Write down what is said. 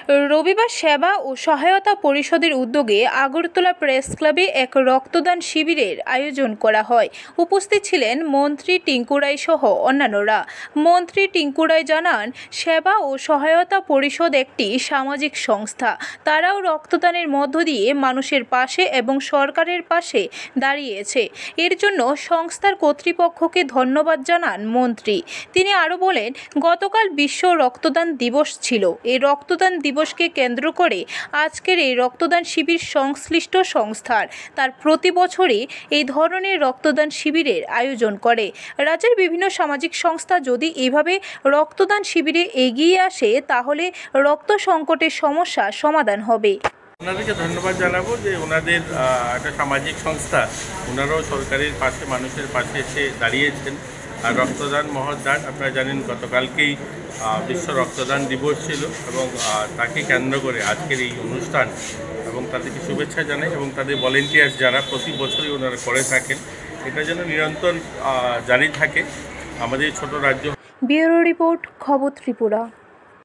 রবিবার সেবা ও সহায়তা পরিষদের উদ্যোগে আগরতলা প্রেস ক্লাবে এক রক্তদান শিবিরের আয়োজন করা হয়। উপস্থিত ছিলেন মন্ত্রী টিঙ্কু রায় সহ অন্যান্যরা। মন্ত্রী টিঙ্কু রায় জানান, সেবা ও সহায়তা পরিষদ একটি সামাজিক সংস্থা। তারাও রক্তদানের মধ্য দিয়ে মানুষের পাশে এবং সরকারের পাশে দাঁড়িয়েছে। এর জন্য সংস্থার কর্তৃপক্ষকে ধন্যবাদ জানান মন্ত্রী। তিনি আরও বলেন, গতকাল বিশ্ব রক্তদান দিবস ছিল। এই রক্তদান দিবসকে কেন্দ্র করে আজকের এই রক্তদান শিবির সংশ্লিষ্ট সংস্থার তার প্রতি বছরই এই ধরনের রক্তদান শিবিরের আয়োজন করে। রাজ্যের বিভিন্ন সামাজিক সংস্থা যদি এইভাবে রক্তদান শিবিরে এগিয়ে আসে তাহলে রক্ত সংকটের সমস্যা সমাধান হবে। ওনাদেরকে ধন্যবাদ জানাবো যে ওনাদের একটা সামাজিক সংস্থা, ওনারাও সরকারের পাশে মানুষের পাশে এসে দাঁড়িয়েছেন। আর রক্তদান মহৎদান, আপনারা জানেন গতকালকেই বিশ্ব রক্তদান দিবস ছিল এবং তাকে কেন্দ্র করে আজকের এই অনুষ্ঠান এবং তাদেরকে শুভেচ্ছা জানাই এবং তাদের ভলেন্টিয়ার্স যারা প্রতি বছরই ওনারা করে থাকেন, এটা যেন নিরন্তর জারি থাকে আমাদের ছোট রাজ্য। ব্যুরো রিপোর্ট, খবর ত্রিপুরা।